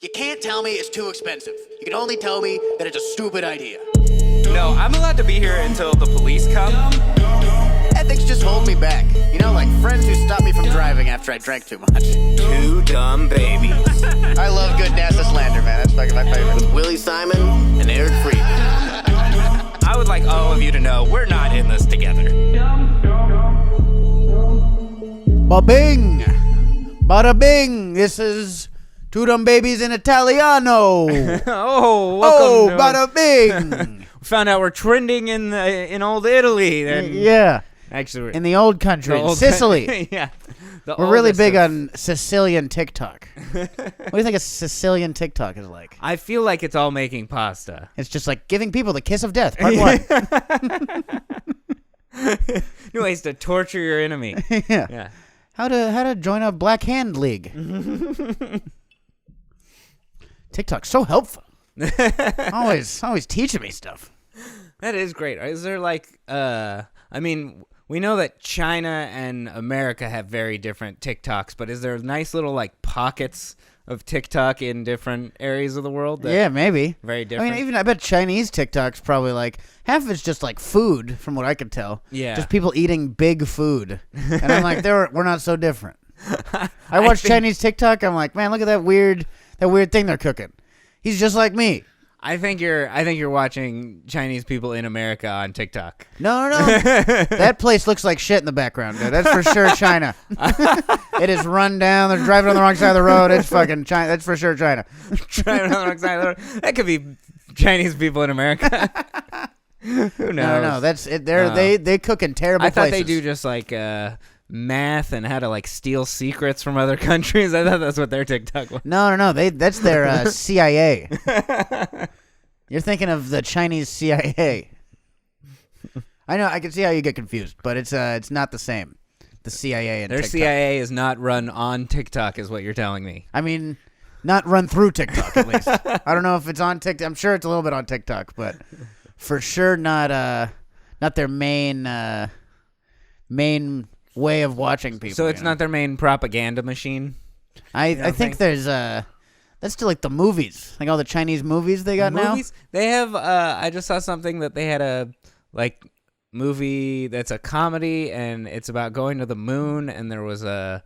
You can't tell me it's too expensive. You can only tell me that it's a stupid idea. No, I'm allowed to be here until the police come. Ethics just hold me back. You know, like friends who stop me from driving after I drank too much. Two dumb babies. I love good NASA slander, man. That's fucking my favorite. With Willie Simon and Eric Freedman. I would like all of you to know we're not in this together. Ba-bing! Bada bing! This is Two Dumb Babies in Italiano. Oh, welcome. Bada bing! We found out we're trending in old Italy. And Yeah. actually, In the old country, in Sicily. yeah. We're really big on Sicilian TikTok. What do you think a Sicilian TikTok is like? I feel like it's all making pasta. It's just like giving people the kiss of death, part one. New ways to torture your enemy. Yeah. How to join a Black Hand League. TikTok's so helpful. always teaching me stuff. That is great. Is there like, I mean, we know that China and America have very different TikToks, but is there nice little like pockets of TikTok in different areas of the world? Yeah, maybe. Very different. I mean, I bet Chinese TikTok's probably like, half of it's just like food, from what I could tell. Yeah. Just people eating big food. And I'm like, we're not so different. I watch Chinese TikTok, I'm like, man, look at that weird thing they're cooking. He's just like me. I think you're watching Chinese people in America on TikTok. No. That place looks like shit in the background, dude. That's for sure China. It is run down. They're driving on the wrong side of the road. It's fucking China. That's for sure China. Driving on the wrong side of the road. That could be Chinese people in America. Who knows? No. That's it. They cook in terrible places. I thought they do just like math and how to like steal secrets from other countries. I thought that's what their TikTok was. No. That's their CIA. You're thinking of the Chinese CIA. I know. I can see how you get confused, but it's not the same. The CIA and their TikTok. CIA is not run on TikTok, is what you're telling me. I mean, not run through TikTok at least. I don't know if it's on TikTok. I'm sure it's a little bit on TikTok, but for sure not their main way of watching people. So it's not their main propaganda machine? I think there's that's still like the movies, like all the Chinese movies they got now. They have I just saw something that they had a like movie that's a comedy and it's about going to the moon, and there was a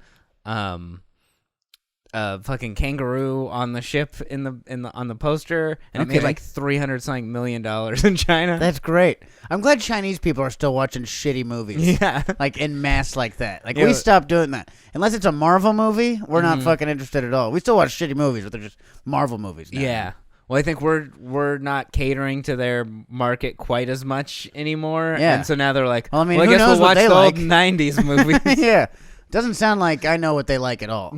fucking kangaroo on the ship on the poster, and it made like $300-something million in China. That's great. I'm glad Chinese people are still watching shitty movies. Yeah. Like en masse like that. Like we stopped doing that. Unless it's a Marvel movie, we're not fucking interested at all. We still watch shitty movies, but they're just Marvel movies now. Yeah. Well, I think we're not catering to their market quite as much anymore. Yeah. And so now they're like, well, I mean, I who guess knows we'll what watch they the like. old 90s movies. Yeah. Doesn't sound like I know what they like at all.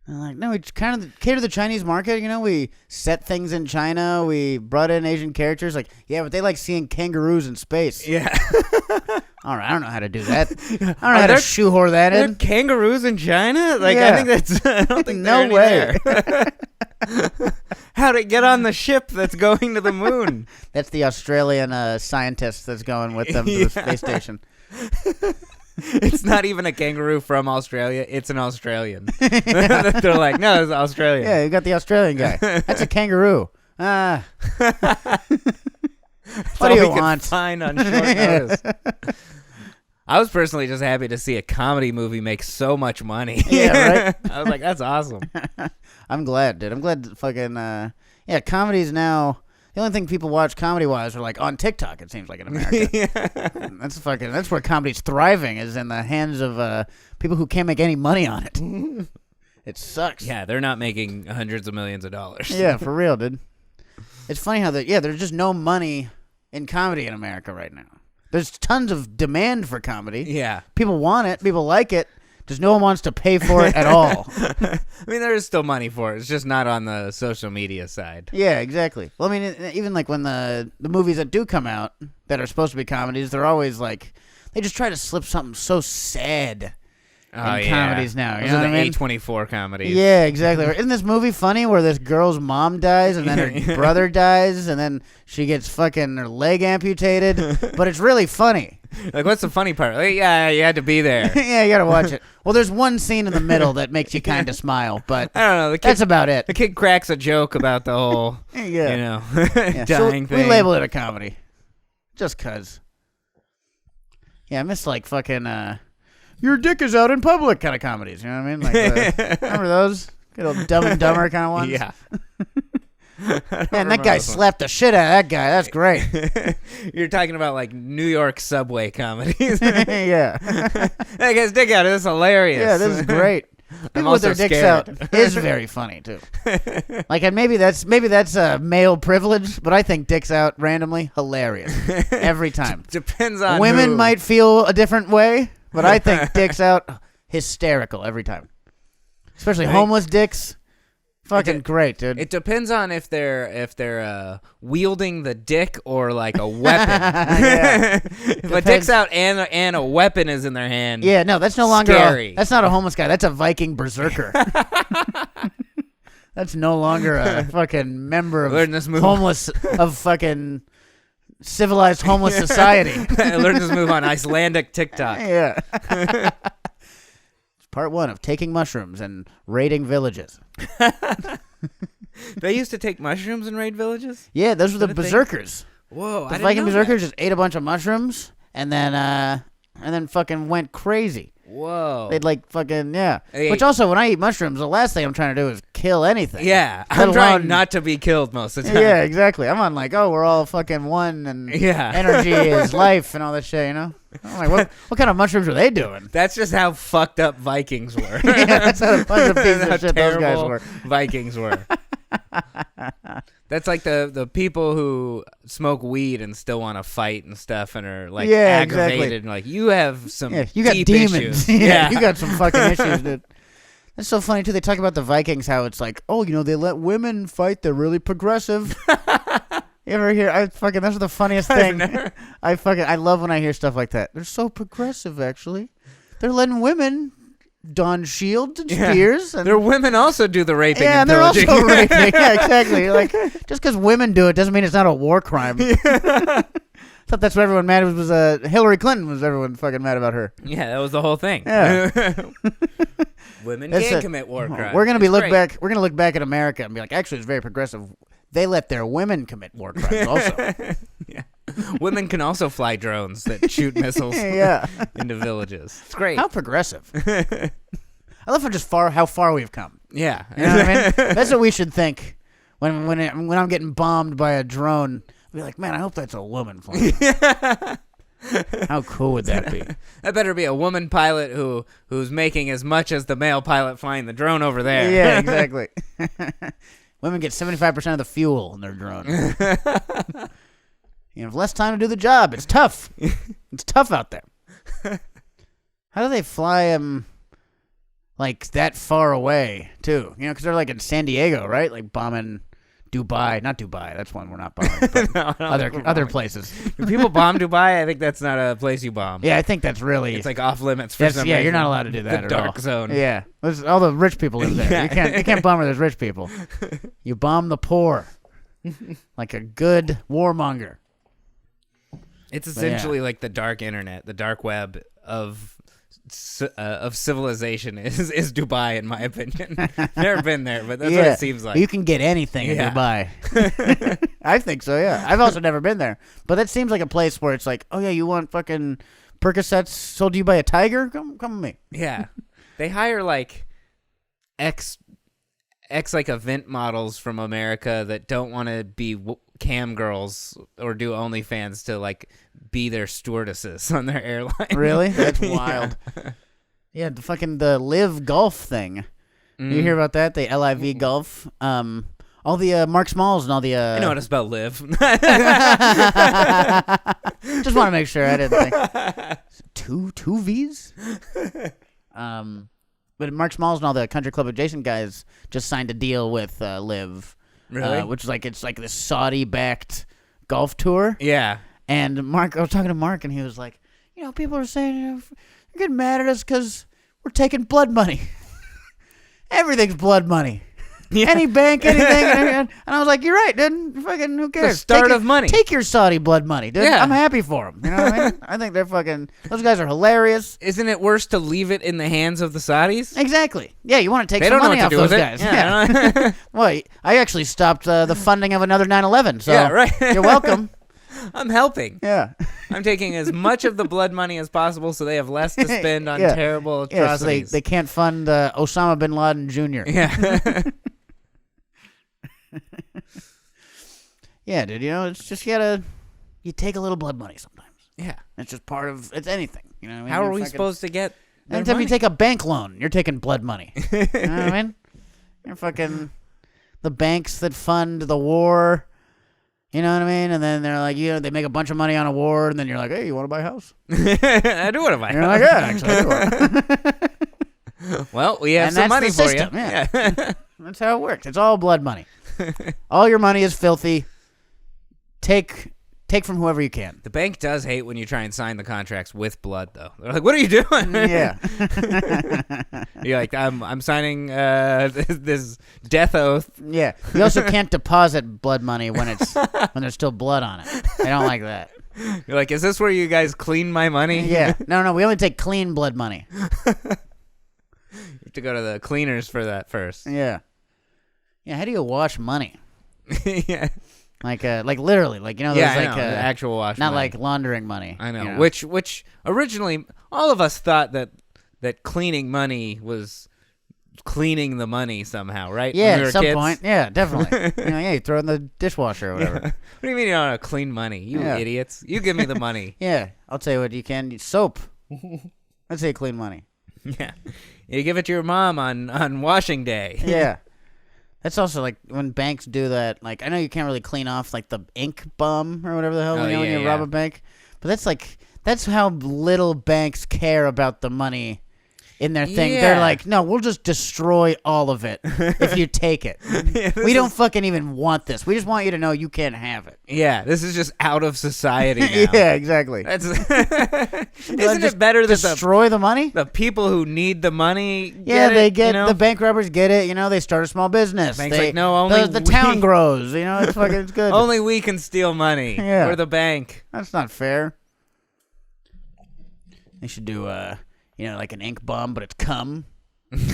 I'm like, no, we kind of cater to the Chinese market. You know, we set things in China. We brought in Asian characters. Like, yeah, but they like seeing kangaroos in space. Yeah. All right, I don't know how to do that. I don't know how to shoehorn that in. Kangaroos in China? Like, Yeah. I think that's. I don't think No way. How'd it get on the ship that's going to the moon? That's the Australian scientist that's going with them to the space station. It's not even a kangaroo from Australia. It's an Australian. They're like, no, it's Australian. Yeah, you got the Australian guy. That's a kangaroo. What do you want? Find on short notice. I was personally just happy to see a comedy movie make so much money. Yeah, right? I was like, that's awesome. I'm glad, dude. I'm glad fucking, comedies now, the only thing people watch comedy-wise are like on TikTok, it seems like in America. Yeah. That's where comedy's thriving, is in the hands of people who can't make any money on it. It sucks. Yeah, they're not making hundreds of millions of dollars. Yeah, for real, dude. It's funny how there's just no money in comedy in America right now. There's tons of demand for comedy. Yeah. People want it. People like it. Just no one wants to pay for it at all. I mean, there is still money for it. It's just not on the social media side. Yeah, exactly. Well, I mean, even like when the movies that do come out that are supposed to be comedies, they're always like, they just try to slip something so sad in comedies now. You Those know are what the I mean? A24 comedies. Yeah, exactly. Isn't this movie funny where this girl's mom dies and then her brother dies and then she gets fucking her leg amputated? But it's really funny. Like, what's the funny part? Like, yeah, you had to be there. Yeah, you gotta watch it. Well, there's one scene in the middle that makes you kind of smile, but I don't know. that's about it. The kid cracks a joke about the whole, Yeah. dying thing. We label it a comedy, just cause. Yeah, I miss like fucking your dick is out in public kind of comedies. You know what I mean? Like, remember those? Good old Dumb and Dumber kind of ones. Yeah. Man, that guy slapped the shit out of that guy. That's great. You're talking about like New York subway comedies. Yeah. That guy's dick out. This is hilarious. Yeah, this is great. People with their dicks out is very funny too. Like, and maybe that's male privilege, but I think dicks out randomly hilarious every time. Depends on Women who. might feel a different way, but I think dicks out hysterical every time. Especially homeless dicks. Fucking great, dude. It depends on if they're wielding the dick or like a weapon. If a dick's out and a weapon is in their hand. Yeah, no, that's no longer scary. that's not a homeless guy. That's a Viking berserker. That's no longer a fucking member of homeless of fucking civilized homeless society. I learned this move on Icelandic TikTok. Yeah. Part 1 of taking mushrooms and raiding villages. They used to take mushrooms and raid villages? Yeah, those were the berserkers. Whoa, The Viking berserkers just ate a bunch of mushrooms and then fucking went crazy. Whoa. They'd like fucking, yeah. Hey. Which also, when I eat mushrooms, the last thing I'm trying to do is kill anything. Yeah, Let I'm trying alone- not to be killed most of the time. Yeah, exactly. I'm on like, oh, we're all fucking one and Yeah. energy is life and all that shit, you know? I'm like, what kind of mushrooms are they doing? That's just how fucked up Vikings were. Yeah, that's how bunch of pieces How of shit those guys terrible were. Vikings were. That's like the people who smoke weed and still want to fight and stuff and are like aggravated exactly. and like, you have some You got deep demons. issues. Yeah, you got some fucking issues, dude. That's so funny too. They talk about the Vikings, how it's like, oh, they let women fight. They're really progressive. You ever hear? That's the funniest thing. I love when I hear stuff like that. They're so progressive, actually. They're letting women don shields and spears. And Their women also do the raping yeah, and they're pillaging. also raping. Yeah, exactly. You're like, just because women do it doesn't mean it's not a war crime. I thought that's what everyone mad was. Hillary Clinton was everyone fucking mad about her. Yeah, that was the whole thing. Yeah. Women can commit war crimes. We're gonna It's great. We're gonna look back at America and be like, actually, it's very progressive. They let their women commit war crimes also. Yeah. Women can also fly drones that shoot missiles Yeah. into villages. It's great. How progressive. I love how far we've come. Yeah. You know what I mean? That's what we should think when I'm getting bombed by a drone. I'll be like, man, I hope that's a woman flying. How cool would that be? That better be a woman pilot who's making as much as the male pilot flying the drone over there. Yeah, exactly. Women get 75% of the fuel in their drone. You have less time to do the job. It's tough. It's tough out there. How do they fly them like that far away too? Because they're like in San Diego, right? Like bombing Dubai. Not Dubai. That's one we're not bombing. But No, other places. Do people bomb Dubai? I think that's not a place you bomb. Yeah, I think that's really. It's like off limits for some yeah, reason. you're not allowed to do that The at all. dark zone. Yeah, all the rich people live there. Yeah. You can't bomb where there's rich people. You bomb the poor, like a good warmonger. It's essentially like the dark internet, the dark web of civilization is Dubai, in my opinion. Never been there, but that's what it seems like. You can get anything in Dubai. I think so, yeah. I've also never been there. But that seems like a place where it's like, oh, yeah, you want fucking Percocets sold to you by a tiger? Come with me. Yeah. They hire like ex like event models from America that don't want to be cam girls or do OnlyFans to like be their stewardesses on their airline. Really? That's wild. Yeah, the Live Golf thing. You hear about that? The LIV Golf. All the Mark Smalls and all the. I know how to spell live. Just want to make sure I didn't think. Two V's? But Mark Smalls and all the Country Club adjacent guys just signed a deal with Live. Really? Which is it's like this Saudi-backed golf tour. Yeah. And I was talking to Mark, and he was like, people are saying, they're getting mad at us because we're taking blood money. Everything's blood money. Any bank, anything. And I was like, you're right, dude. Fucking, who cares? The start of money. Take your Saudi blood money, dude. Yeah. I'm happy for them. You know what I mean? I think they're fucking, those guys are hilarious. Isn't it worse to leave it in the hands of the Saudis? Exactly. Yeah, you want to take They some don't know money what off to do those with guys. it. Yeah. Well, I actually stopped the funding of another 9/11, so Yeah, right. you're welcome. I'm helping. Yeah. I'm taking as much of the blood money as possible so they have less to spend on Yeah. terrible Yeah, so atrocities. they can't fund Osama bin Laden Jr. Yeah. Yeah, dude, it's just you take a little blood money sometimes. Yeah. It's just part of, it's anything. You know what I mean? How are You're we fucking- supposed to get their Anytime money? you take a bank loan, you're taking blood money. You know what I mean? You're fucking the banks that fund the war. You know what I mean? And then they're like, they make a bunch of money on a war, and then you're like, hey, you want to buy a house? I do want to buy You're like, yeah, actually, I do want. Well, we have And some that's money the for system, you. yeah. That's how it works. It's all blood money. All your money is filthy. Take from whoever you can. The bank does hate when you try and sign the contracts with blood, though. They're like, "What are you doing?" Yeah. You're like, "I'm signing this death oath." Yeah. You also can't deposit blood money when there's still blood on it. They don't like that. You're like, "Is this where you guys clean my money?" Yeah. No, we only take clean blood money. You have to go to the cleaners for that first. Yeah. Yeah, how do you wash money? Yeah. Like literally, there's Yeah, I like know, the actual wash not money. like laundering money. I know. you Which originally all of us thought that cleaning money was cleaning the money somehow, right? Yeah, When we were at some kids? point. Yeah, definitely. You throw it in the dishwasher or whatever. What do you mean you don't know how to clean money? You Yeah. idiots. You give me the money. Yeah, I'll tell you what you can. Soap. Let's say clean money. Yeah. You give it to your mom on washing day. Yeah. That's also like when banks do that. Like, I know you can't really clean off like the ink bum or whatever the hell when you rob a bank. But that's how little banks care about the money in their thing. Yeah. They're like, no, we'll just destroy all of it if you take it. We don't fucking even want this. We just want you to know you can't have it. Yeah, this is just out of society now. Yeah, exactly. That's Like, Isn't just it better that destroy the money? the people who need the money Yeah, get they it, get you know? the bank robbers get it. They start a small business. Bank's They, like, no, only the we- town grows. It's good. Only we can steal money. Yeah. We're the bank. That's not fair. They should do like an ink bomb, but it's cum. like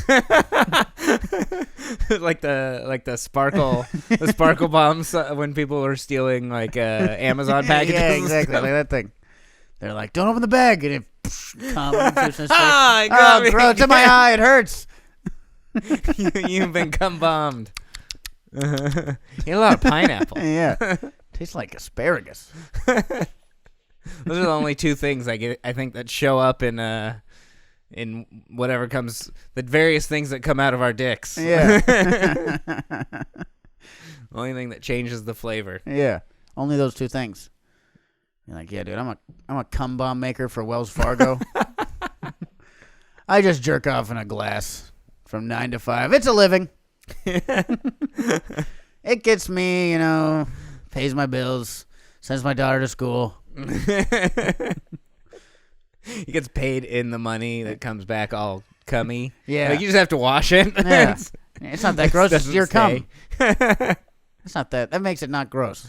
the sparkle bombs when people were stealing like Amazon packages. Yeah, exactly. Like that thing. They're like, don't open the bag, and it cum. Ah, it got me. Bro, it's in my eye. It hurts. You've been cum bombed. You ate a lot of pineapple. Yeah. Tastes like asparagus. Those are the only two things I think that show up in whatever comes, the various things that come out of our dicks. Yeah. Only thing that changes the flavor. Yeah. Only those two things. You're like, yeah, dude, I'm a cum bomb maker for Wells Fargo. I just jerk off in a glass from 9 to 5. It's a living. It gets me, pays my bills, sends my daughter to school. He gets paid in the money that comes back all cummy. Yeah. Like you just have to wash it. Yeah. It's not that gross. It's doesn't your stay. cum. It's not that. That makes it not gross.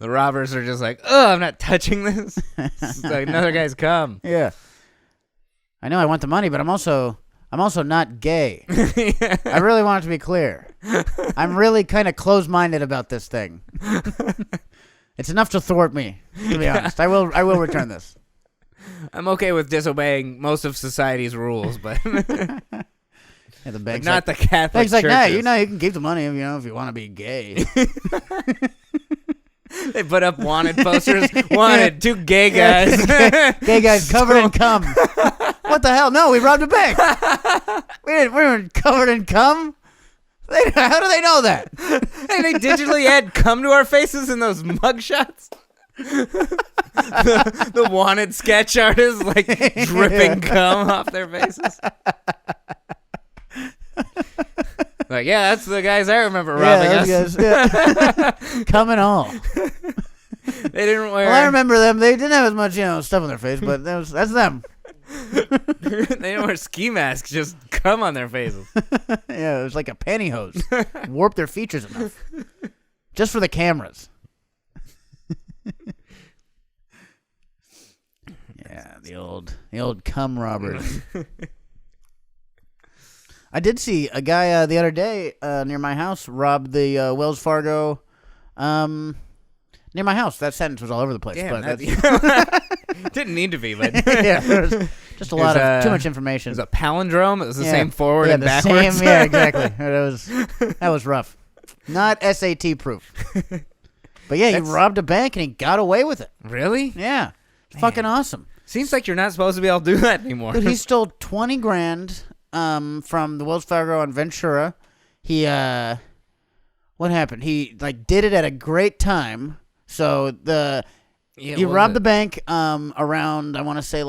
The robbers are just like, oh, I'm not touching this. It's like another guy's cum. Yeah. I know I want the money, but I'm also not gay. Yeah. I really want it to be clear. I'm really kind of closed-minded about this thing. It's enough to thwart me, to be honest. I will return this. I'm okay with disobeying most of society's rules, but Yeah, the bank's not the Catholic bank's like, churches. nah, you can keep the money, if you want to be gay. They put up wanted posters. Wanted, two gay guys. Gay guys covered in cum. What the hell? No, we robbed a bank. We weren't covered in cum. How do they know that? Hey, they digitally add cum to our faces in those mugshots. The wanted sketch artists like dripping cum off their faces. Like, yeah, that's the guys I remember robbing us. Cum and all. They didn't wear. Well, I remember them. They didn't have as much, stuff on their face, but that's them. They didn't wear ski masks, just cum on their faces. Yeah, it was like a pantyhose. Warped their features enough. Just for the cameras. Yeah, the old cum robbers. I did see a guy the other day near my house robbed the Wells Fargo near my house. That sentence was all over the place. Damn, but didn't need to be, but yeah, there was just a lot of too much information. It was a palindrome. It was the same forward and the backwards. Same, yeah, exactly. That was rough. Not SAT proof. But yeah, he robbed a bank and he got away with it. Really? Yeah, it's fucking awesome. Seems like you're not supposed to be able to do that anymore. Dude, he stole $20,000 from the Wells Fargo on Ventura. He what happened? He did it at a great time. So he robbed the bank around, I want to say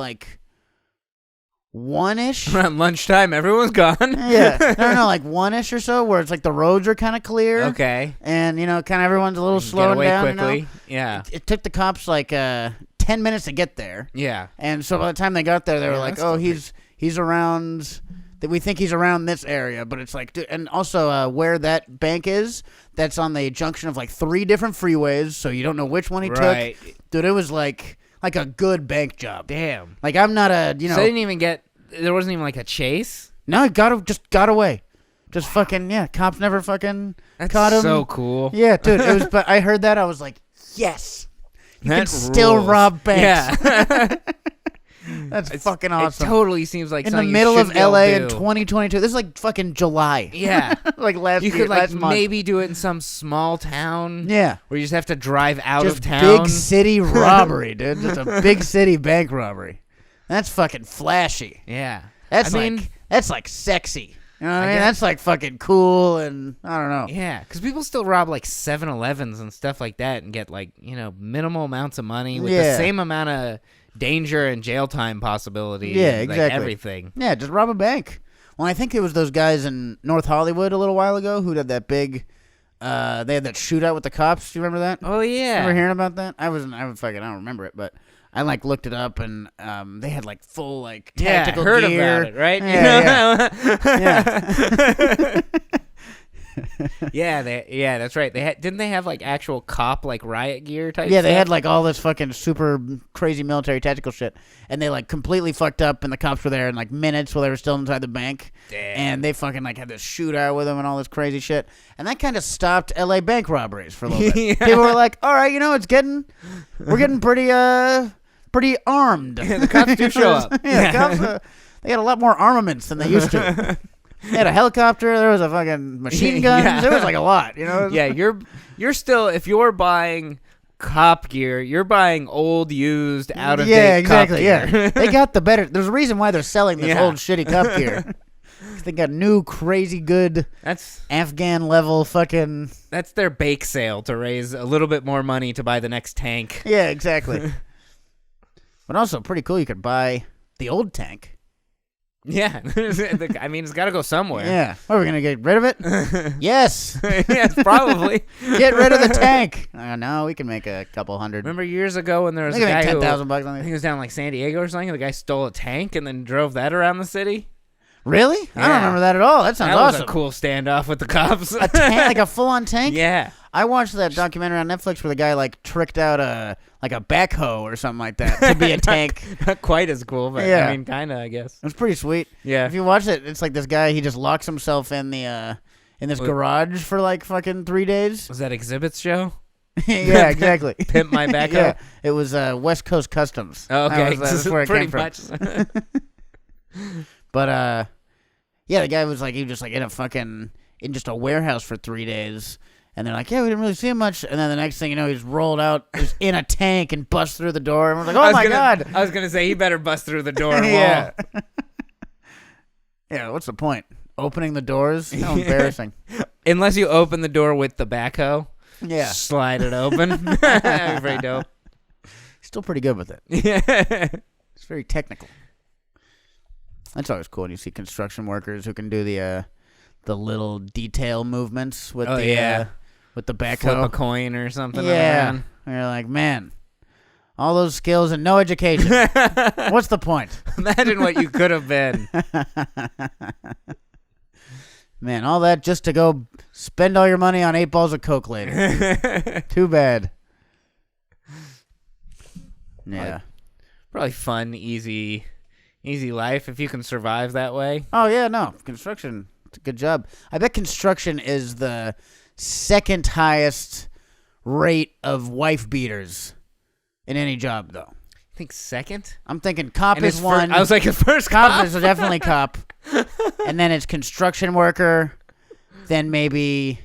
1-ish. Around lunchtime, everyone's gone. Yeah, no, 1-ish or so, where it's the roads are kind of clear. Okay. And kind of everyone's a little slowing get away down quickly. Yeah. It took the cops 10 minutes to get there. Yeah. And so by the time they got there, they were like, "Oh, he's around. That we think he's around this area." But it's dude, and also where that bank is, that's on the junction of 3 different freeways, so you don't know which one he took. Dude, it was like a good bank job. Damn. I'm not a So they didn't even there wasn't even a chase. No, he just got away. Just fucking cops never fucking caught him. So cool. Yeah, dude. It was. But I heard that, I was like, yes. You That can still rules. rob banks. Yeah. That's fucking awesome. It totally seems like in the something middle you of should be able LA to in do. 2022. This is fucking July. Yeah. Last You year, could last month. maybe do it in some small town. Yeah. Where you just have to drive out Just of town. big city robbery, dude. Just a big city bank robbery. That's fucking flashy. Yeah. That's sexy. You know what I mean? That's fucking cool, and I don't know. Yeah, because people still rob 7-Elevens and stuff like that and get minimal amounts of money with the same amount of danger and jail time possibility. Yeah, and, exactly. Everything. Yeah, just rob a bank. Well, I think it was those guys in North Hollywood a little while ago who did that big. They had that shootout with the cops. Do you remember that? Oh yeah. Ever hearing about that? I don't remember it, but I looked it up, and they had full tactical heard gear. about it, right? Yeah. Yeah, that's right. Didn't they have actual cop riot gear type? Yeah, they stuff? had all this fucking super crazy military tactical shit, and they completely fucked up, and the cops were there in minutes while they were still inside the bank. Damn. And they fucking had this shootout with them and all this crazy shit, and that kind of stopped LA bank robberies for a little bit. Yeah. People were like, all right, we're getting pretty armed. The cops do show up. Yeah, the cops, they got a lot more armaments than they used to. They had a helicopter. There was a fucking machine gun. Yeah. There was a lot, Yeah, you're still, if you're buying cop gear, you're buying old, used, out of date. Yeah, exactly. Cop gear. Yeah, they got the better. There's a reason why they're selling this old shitty cop gear. They got new, crazy good Afghan level fucking. That's their bake sale to raise a little bit more money to buy the next tank. Yeah, exactly. But also pretty cool. You could buy the old tank. Yeah, I mean, it's got to go somewhere. Yeah. What, are we going to get rid of it? Yes. Yes, probably. Get rid of the tank. No, we can make a couple hundred. Remember years ago when there was They a can guy make who, $10,000 on I it. think he was down San Diego or something, and the guy stole a tank and then drove that around the city? Really? I don't Yeah. remember that at all. That sounds That was awesome. a cool standoff with the cops. A tank, a full-on tank? Yeah. I watched that documentary on Netflix where the guy tricked out a backhoe or something like that to be a tank. Not quite as cool, but Yeah. I mean, kind of, I guess. It was pretty sweet. Yeah. If you watch it, it's this guy, he just locks himself in the in this garage for fucking 3 days. Was that Exhibits show? Yeah, exactly. Pimp my backhoe? Yeah, it was West Coast Customs. Oh, okay. That's where it Pretty came from. much. But yeah, the guy was he was just in a fucking in just a warehouse for 3 days. And they're like, yeah, we didn't really see him much. And then the next thing you know, he's rolled out, he's in a tank and busts through the door. And we're like, oh, my God. I was going to say, he better bust through the door and Yeah. wall. Yeah, what's the point? Opening the doors? How embarrassing. Unless you open the door with the backhoe. Yeah. Slide it open. That'd be very dope. Still pretty good with it. Yeah. It's very technical. That's always cool when you see construction workers who can do the little detail movements with with the backhoe. Flip a coin or something. Yeah. around. And you're like, man, All those skills and no education. What's the point? Imagine what you could have been. Man, all that just to go spend all your money on 8 balls of Coke later. Too bad. Yeah. Probably fun, easy life if you can survive that way. Oh, yeah, no. Construction, it's a good job. I bet construction is the second highest rate of wife beaters in any job, though. I think second? I'm thinking cop And is it's one. I was like, first Cop is definitely cop. And then it's construction worker. Then maybe...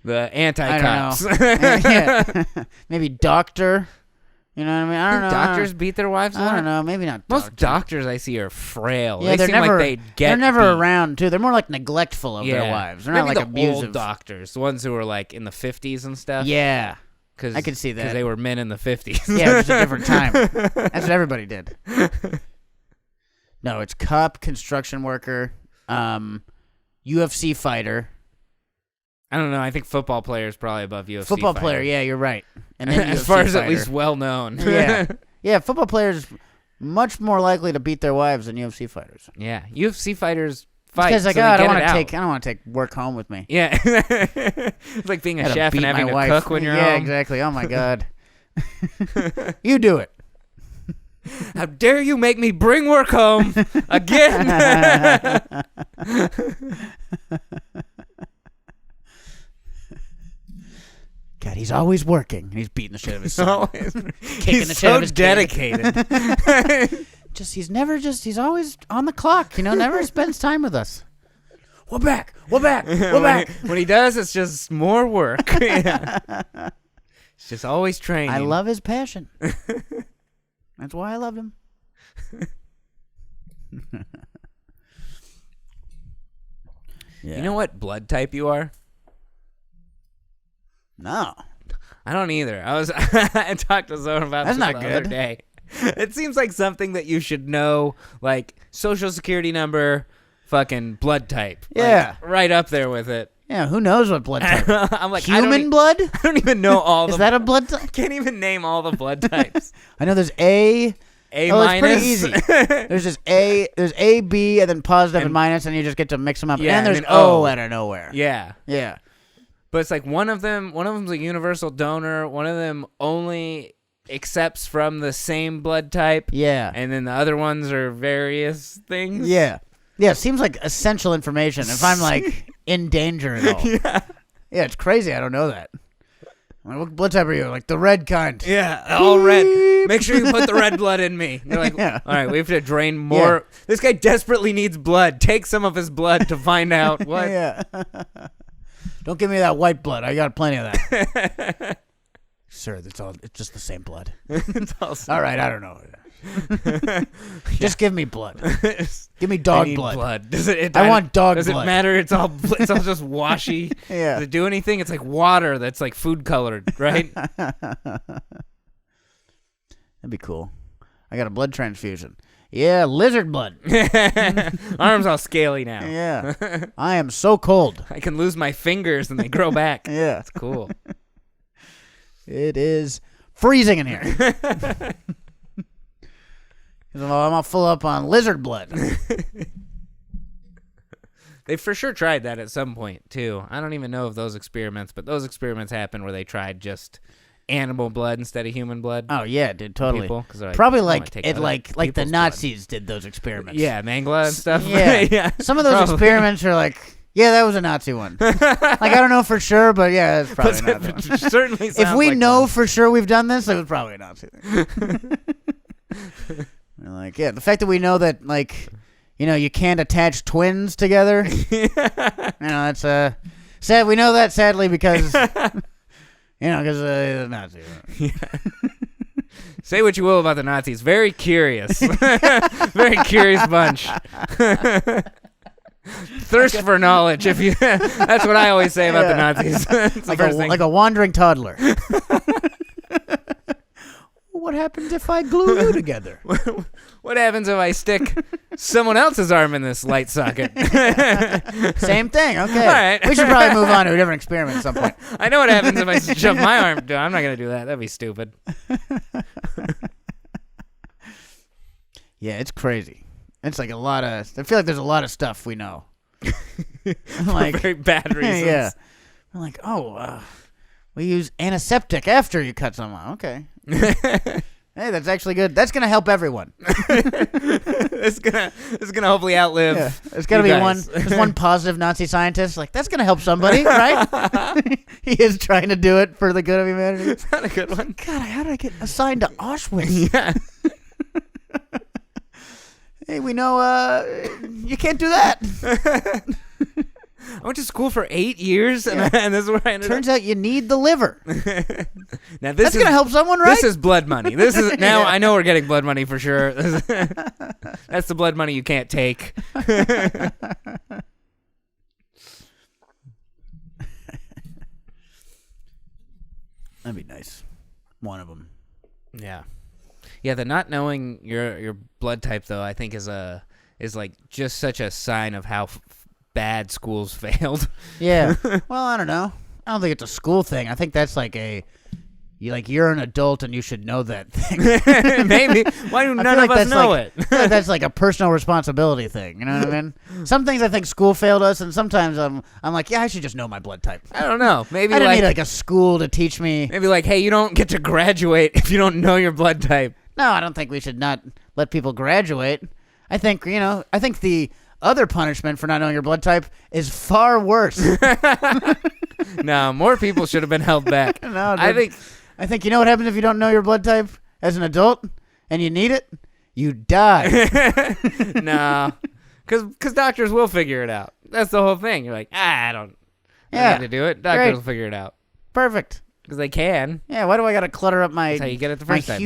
the anti-cops. I don't know. Yeah. Maybe doctor. You know what I mean? I don't know. Doctors beat their wives a lot? I don't know. Maybe not Most doctors I see are frail. Yeah, they seem like they get they're never beat. around, too. They're more like neglectful of their wives. They're Maybe not like the abusive. old doctors, the ones who were like in the 50s and stuff. Yeah. Cause, I can see that. Because they were men in the 50s. Yeah, it was a different time. That's what everybody did. No, it's cop, construction worker, UFC fighter. I don't know. I think football player is probably above UFC Football fighter. player, yeah, you're right. And then as UFC far as fighter. at least well known. Yeah. Yeah, football players much more likely to beat their wives than UFC fighters. Yeah. UFC fighters fight. Because like, so I they don't get it out. I don't want to take work home with me. Yeah. It's like being a Gotta chef beat and having my to wife. cook when you're Yeah, home. exactly. Oh my god. You do it. How dare you make me bring work home again? God, he's always working. And he's beating the shit out of his son. Kicking He's the shit out so of his kid. dedicated. He's always on the clock, never spends time with us. We're back. When he does, it's just more work. Yeah. It's just always training. I love his passion. That's why I loved him. Yeah. You know what blood type you are? No. I don't either. I talked to someone about That's this not the other good. day. It seems like something that you should know, like social security number, fucking blood type. Yeah. Like, right up there with it. Yeah, who knows what blood type? I'm like, Human blood? I don't even know all the. Is that a blood type? I can't even name all the blood types. I know there's A. A Oh, it's pretty minus. easy. There's just A, there's A, B, and then positive and minus, and you just get to mix them up. Yeah, and there's and then O O. out of nowhere. Yeah. Yeah. But it's like one of them's a universal donor. One of them only accepts from the same blood type. Yeah. And then the other ones are various things. Yeah. Yeah, it seems like essential information if I'm like in danger at all. Yeah. Yeah, it's crazy. I don't know that. I'm like, what blood type are you? Like the red kind. Yeah, all red. Make sure you put the red blood in me. They're like, Yeah. all right, we have to drain more. Yeah. This guy desperately needs blood. Take some of his blood to find out what. Yeah. Don't give me that white blood. I got plenty of that. Sir, it's just the same blood. It's also, All right, I don't know. Just give me blood. Give me dog I need blood. Does it, I want dog does blood. it matter? It's all just washy. Yeah. Does it do anything? It's like water that's like food colored, right? That'd be cool. I got a blood transfusion. Yeah, lizard blood. Arms all scaly now. Yeah. I am so cold. I can lose my fingers and they grow back. Yeah. It's cool. It is freezing in here. I'm all full up on lizard blood. They for sure tried that at some point, too. I don't even know of those experiments, but those experiments happened where they tried just animal blood instead of human blood. Oh yeah, dude, totally. People, 'cause they're like, Probably "I wanna like take it, other like the people's blood." Nazis did those experiments. Yeah, Mangla and stuff. Yeah. Yeah. Some of those Probably. experiments are like, yeah, that was a Nazi one. Like I don't know for sure, but yeah, it's probably a Nazi one. Certainly If sounds we like know one. for sure we've done this, it was probably a Nazi thing. We're like, yeah, the fact that we know that, like, you can't attach twins together. That's sad. We know that sadly because, because Nazi. Say what you will about the Nazis. Very curious. Very curious bunch. Thirst for knowledge. That's what I always say about the Nazis. It's the first thing. Like a wandering toddler. What happens if I glue you together? What happens if I stick someone else's arm in this light socket? Same thing. Okay. All right. We should probably move on to a different experiment at some point. I know what happens if I shove my arm. I'm not going to do that. That'd be stupid. Yeah, it's crazy. It's like a lot of. I feel like there's a lot of stuff we know. For very bad reasons. Yeah. I'm like, we use antiseptic after you cut someone. Okay. Hey, that's actually good. That's gonna help everyone. It's gonna hopefully outlive. Yeah. There's gotta be there's one positive Nazi scientist. Like, that's gonna help somebody, right? He is trying to do it for the good of humanity. It's not a good one. God, how did I get assigned to Auschwitz? Yeah. Hey, we know you can't do that. I went to school for 8 years, and this is where I ended Turns out you need the liver. Now That's gonna help someone, right? This is blood money. This is now. I know we're getting blood money for sure. That's the blood money you can't take. That'd be nice. One of them. Yeah. Yeah, the not knowing your blood type though, I think is like just such a sign of how bad schools failed. Yeah. Well, I don't know. I don't think it's a school thing. I think that's like you're an adult and you should know that thing. Maybe. Why do none of us know it? I feel like that's like a personal responsibility thing. You know what I mean? Some things I think school failed us, and sometimes I'm like, yeah, I should just know my blood type. I don't know. Maybe I don't need like a school to teach me. Maybe like, hey, you don't get to graduate if you don't know your blood type. No, I don't think we should not let people graduate. I think the other punishment for not knowing your blood type is far worse. No, more people should have been held back. No, dude. I think you know what happens if you don't know your blood type as an adult and you need it? You die. No, because doctors will figure it out. That's the whole thing. You're like, I don't have to do it. Doctors will figure it out. Perfect. Because they can. Yeah, why do I got to clutter up my That's how you get it the first time.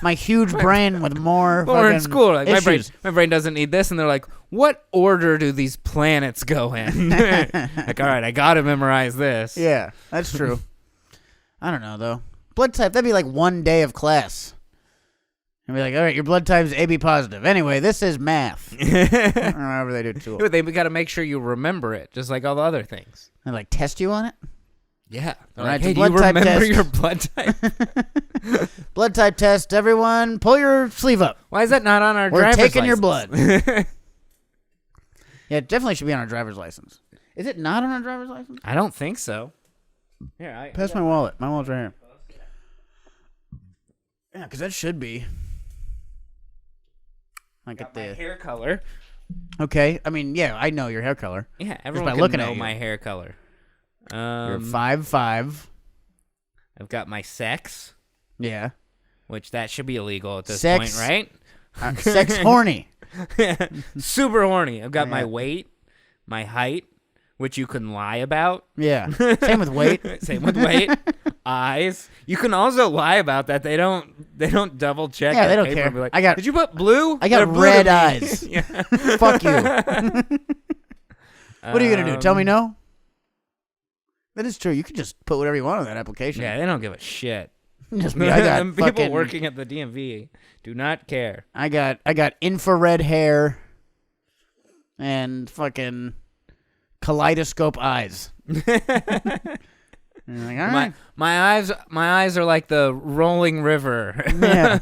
My huge brain with more Well, we're in school. Like, issues. my brain doesn't need this. And they're like, what order do these planets go in? Like, all right, I got to memorize this. Yeah, that's true. I don't know, though. Blood type, that'd be like one day of class. And be like, all right, your blood type is AB positive. Anyway, this is math. However they do it to But they got to make sure you remember it, just like all the other things. They like test you on it? Yeah. All right, hey, do blood you type remember test. your blood type? Blood type test, everyone. Pull your sleeve up. Why is that not on our We're driver's taking your license? blood. Yeah, it definitely should be on our driver's license. Is it not on our driver's license? I don't think so. Here, Pass my wallet. My wallet's right here. Yeah, because that should be. Like got at my the hair color. Okay, I mean, yeah, I know your hair color. Yeah, everyone by can looking know at you. my hair color. You're 5'5". I've got my sex, Yeah. which that should be illegal at this Sex. point, right? Sex horny. Super horny. I've got my Yeah. weight, my height, which you can lie about. Yeah. Same with weight. Same with weight. Eyes. You can also lie about that. They don't double check. Yeah, that they don't paper care. and be like, I got- Did you put blue? I got They're blue red to me." eyes. Yeah. Fuck you. What are you gonna do? Tell me no? That is true. You can just put whatever you want on that application. Yeah, they don't give a shit. Just me. I got And people fucking, working at the DMV do not care. I got infrared hair and fucking kaleidoscope eyes. And you're like, all right. My eyes are like the rolling river. Yeah.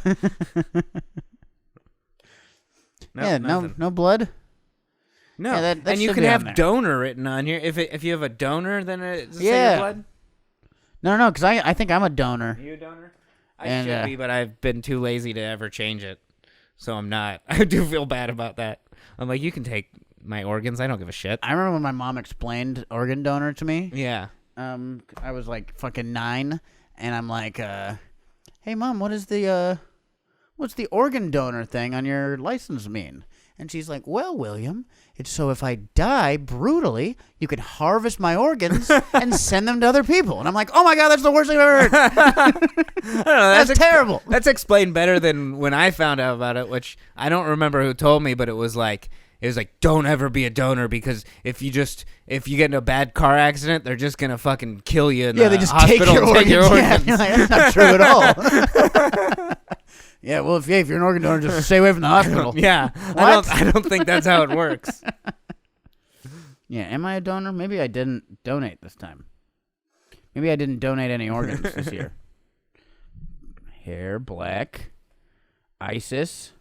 No, nothing. no blood. No, Yeah, that and you should can be on have there. donor written on here. If you have a donor, then it's Yeah. your blood. No, because I think I'm a donor. Are you a donor? I And, should be, but I've been too lazy to ever change it, so I'm not. I do feel bad about that. I'm like, you can take my organs. I don't give a shit. I remember when my mom explained organ donor to me. Yeah. I was like fucking 9, and I'm like, hey mom, what's the organ donor thing on your license mean? And she's like, well, William, it's so if I die brutally, you can harvest my organs and send them to other people. And I'm like, oh my God, that's the worst thing I've ever heard. I don't know. That's terrible. That's explained better than when I found out about it, which I don't remember who told me, but it was like, don't ever be a donor because if you get in a bad car accident, they're just gonna fucking kill you in the they just hospital take your organs. organs. Yeah, you're like, that's not true at all. Yeah, well, if you're an organ donor, just stay away from the hospital. Yeah, What? I don't think that's how it works. Yeah, am I a donor? Maybe I didn't donate this time. Maybe I didn't donate any organs this year. Hair black. ISIS.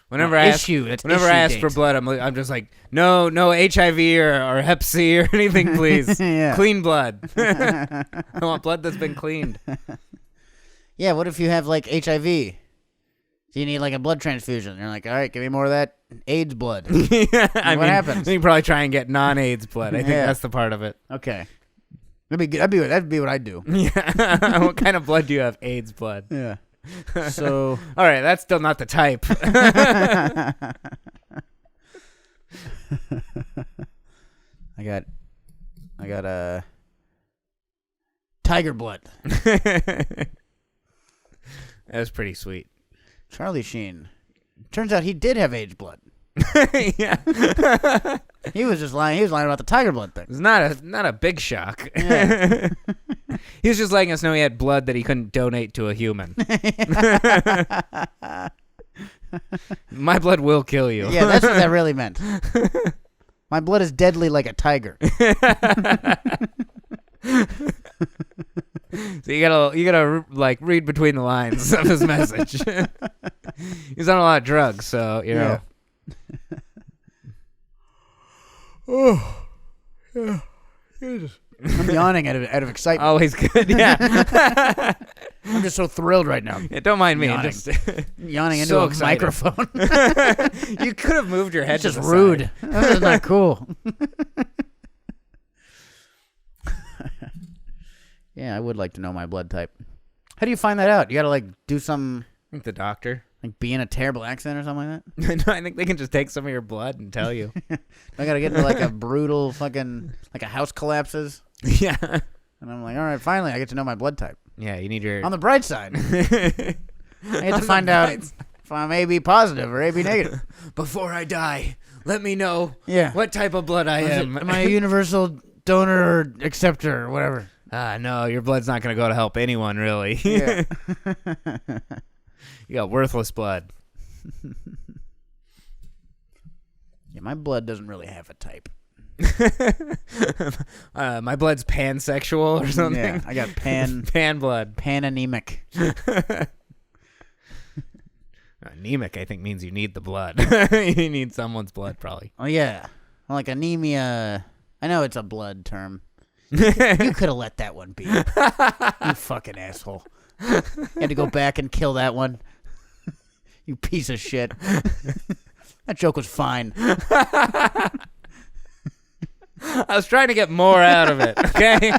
Whenever No, I ask, issue. That's whenever issue I ask for date. blood, I'm just like, no HIV or Hep C or anything, please. Yeah. Clean blood. I want blood that's been cleaned. Yeah, what if you have like HIV? So you need like a blood transfusion. You're like, all right, give me more of that AIDS blood. Yeah, I what mean, happens? You can probably try and get non-AIDS blood. I think Yeah. that's the part of it. Okay, that'd be good. That'd be what I'd do. Yeah. What kind of blood do you have? AIDS blood. Yeah. So All right, that's still not the type. I got tiger blood. That's pretty sweet. Charlie Sheen. Turns out he did have AIDS blood. Yeah. He was just lying. He was lying about the tiger blood thing. It's not a big shock. Yeah. He was just letting us know he had blood that he couldn't donate to a human. My blood will kill you. Yeah, that's what that really meant. My blood is deadly like a tiger. So you gotta like read between the lines of his message. He's on a lot of drugs, so you know. Oh, yeah. I'm yawning out of excitement. Always good, yeah. I'm just so thrilled right now. Yeah, don't mind me. Yawning. Just Yawning into So a excited. microphone. You could have moved your head. It's to just the rude. side. This is not cool. Yeah, I would like to know my blood type. How do you find that out? You gotta like do some, I think the doctor. like be in a terrible accident or something like that? No, I think they can just take some of your blood and tell you. I gotta get into like a brutal fucking, like a house collapses. Yeah. And I'm like, all right, finally I get to know my blood type. Yeah, you need your. On the bright side, I get to find out if I'm AB positive or AB negative. Before I die, let me know Yeah. what type of blood I am. Am I a universal donor or acceptor or whatever? No, your blood's not going to go to help anyone, really. Yeah. You got worthless blood. Yeah, my blood doesn't really have a type. My blood's pansexual or something. Yeah, I got pan blood. anemic. Anemic, I think, means you need the blood. You need someone's blood, probably. Oh yeah, well, like anemia. I know it's a blood term. You could have let that one be. You fucking asshole. You had to go back and kill that one. You piece of shit. That joke was fine. I was trying to get more out of it, okay?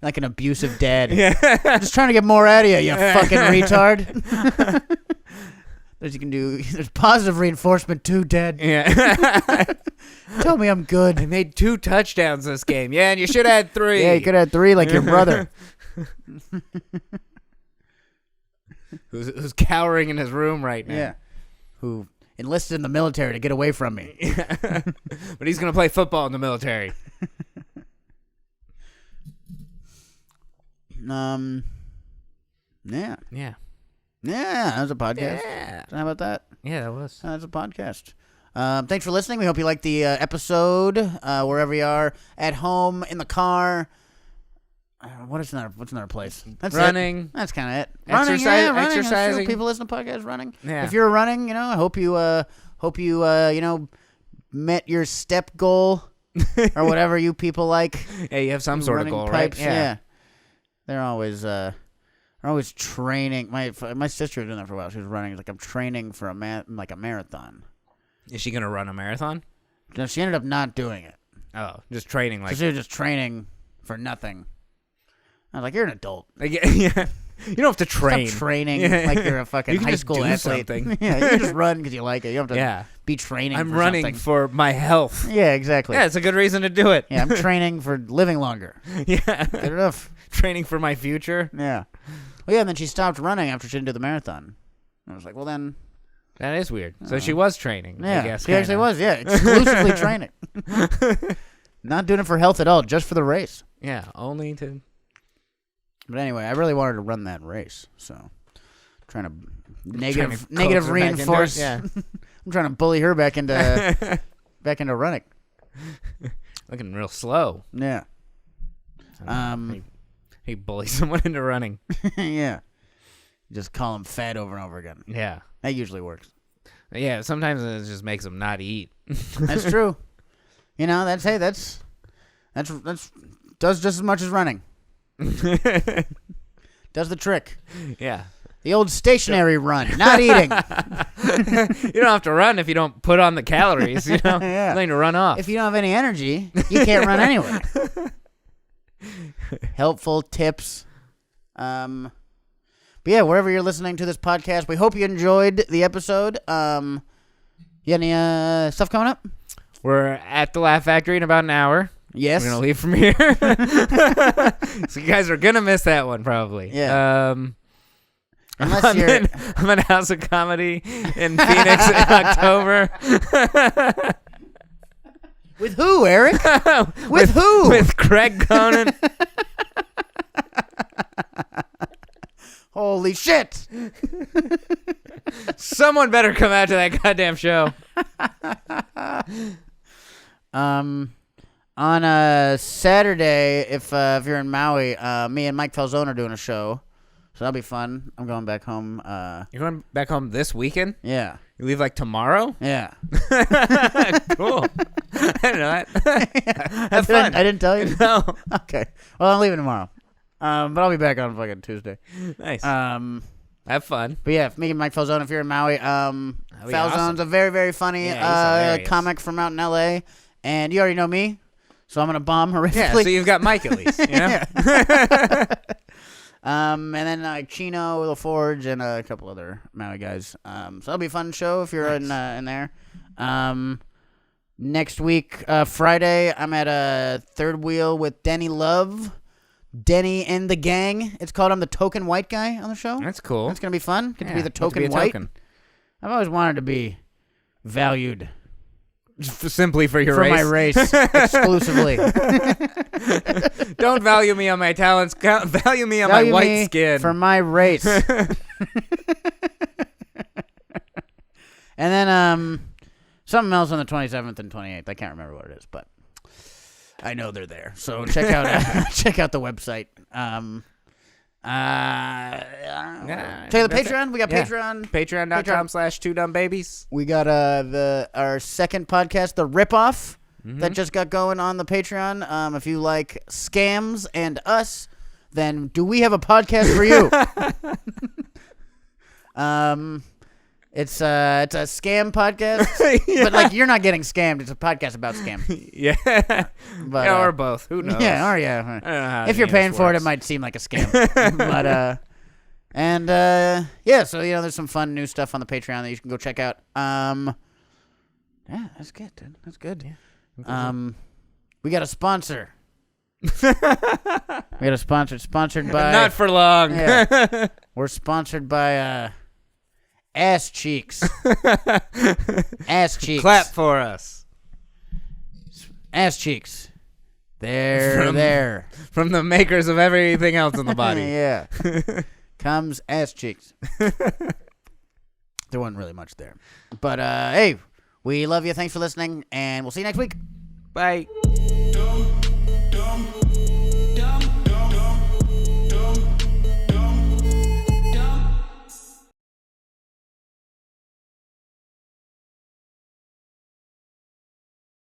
Like an abusive dad. Yeah. Just trying to get more out of you, you fucking retard. There's positive reinforcement too, Dad. Yeah. Tell me I'm good. I made 2 touchdowns this game. Yeah, and you should have had 3. Yeah, you could have had 3 like your brother. Who's cowering in his room right now. Yeah. Who enlisted in the military to get away from me. But he's going to play football in the military. Yeah. Yeah. Yeah, that was a podcast. Yeah. How about that? Yeah, that was. That's a podcast. Thanks for listening. We hope you liked the episode, wherever you are, at home, in the car. What's another place? That's Running. It. That's kind of it. Exercise- running. That's true. exercising. People listen to podcasts running. Yeah. If you're running, I hope you met your step goal or whatever you people like. Yeah, you have some sort of Running goal, pipes, right? Yeah. They're always training. My sister was doing that for a while. She was running. Like, I'm training for a marathon. Is she going to run a marathon? No, she ended up not doing it. Oh, just training like. So she was just training for nothing. I was like, you're an adult. Yeah. You don't have to train. Stop training Yeah. like you're a fucking You can high just school do athlete. something. Yeah, you can just run because you like it. You don't have to Yeah. be training I'm for running something. for my health. Yeah, exactly. Yeah, it's a good reason to do it. Yeah, I'm training for living longer. Yeah. Good enough. Training for my future. Yeah. Well, yeah, and then she stopped running after she didn't do the marathon. I was like, well, then. That is weird. So she was training. Yeah, I guess, she actually was. Yeah, exclusively training. Not doing it for health at all, just for the race. Yeah, only to. But anyway, I really wanted to run that race, so trying to Trying to negative coax her back into it, reinforce. yeah. I'm trying to bully her back into running. Looking real slow. Yeah. He bullies someone into running. Yeah. Just call him fat over and over again. Yeah. That usually works. Yeah, sometimes it just makes them not eat. That's true. You know, that's does just as much as running. Does the trick. Yeah. The old stationary run, not eating. You don't have to run if you don't put on the calories, you know? Yeah. Nothing to run off. If you don't have any energy, you can't run anyway. Helpful tips. But yeah, wherever you're listening to this podcast, we hope you enjoyed the episode. You got any stuff coming up? We're at the Laugh Factory in about an hour. Yes. We're going to leave from here. So you guys are going to miss that one probably. Yeah. Unless I'm at House of Comedy in Phoenix in October. With who, Eric? With who? With Craig Conan. Holy shit. Someone better come out to that goddamn show. On a Saturday, if you're in Maui, me and Mike Falzone are doing a show. So that'll be fun. I'm going back home. You're going back home this weekend? Yeah. You leave like tomorrow? Yeah. Cool. I didn't know that. Have fun. I didn't tell you? No. Okay. Well, I'm leaving tomorrow. But I'll be back on fucking Tuesday. Nice. Have fun. But yeah, me and Mike Falzone, if you're in Maui, Falzone's awesome. a very, very funny hilarious. comic from out in LA. And you already know me, so I'm going to bomb horrifically. Yeah, so you've got Mike at least, you know? And then Chino, Will Forge, and a couple other Maui guys. So that'll be a fun show if you're in there. Next week, Friday, I'm at a Third Wheel with Denny Love. Denny and the gang. It's called I'm the Token White Guy on the show. That's cool. That's going to be fun. Get to be the Get to be token a white. token. I've always wanted to be valued Simply for your for race. my race exclusively. Don't value me on my talents. Value me on Value my white me skin. for my race. And then something else on the 27th and 28th. I can't remember what it is, but I know they're there. So check out the website. Check out the Patreon. We got Patreon. Patreon.com/2dumbbabies. We got our second podcast, The Ripoff, that just got going on the Patreon. If you like scams and us, then do we have a podcast for you? It's a scam podcast, but like you're not getting scammed. It's a podcast about scam. Yeah, But, yeah, or both. Who knows? Yeah, or yeah. I don't know how If you're any of paying this for it, it works. might seem like a scam. But yeah. So there's some fun new stuff on the Patreon that you can go check out. Yeah, that's good, dude. That's good. Yeah. We got a sponsor. Sponsored by Not for long. Yeah. We're sponsored by Ass Cheeks. Ass Cheeks. Clap for us. Ass Cheeks. They're there. From the makers of everything else in the body. Yeah. Comes Ass Cheeks. There wasn't really much there. But hey, we love you. Thanks for listening, and we'll see you next week. Bye.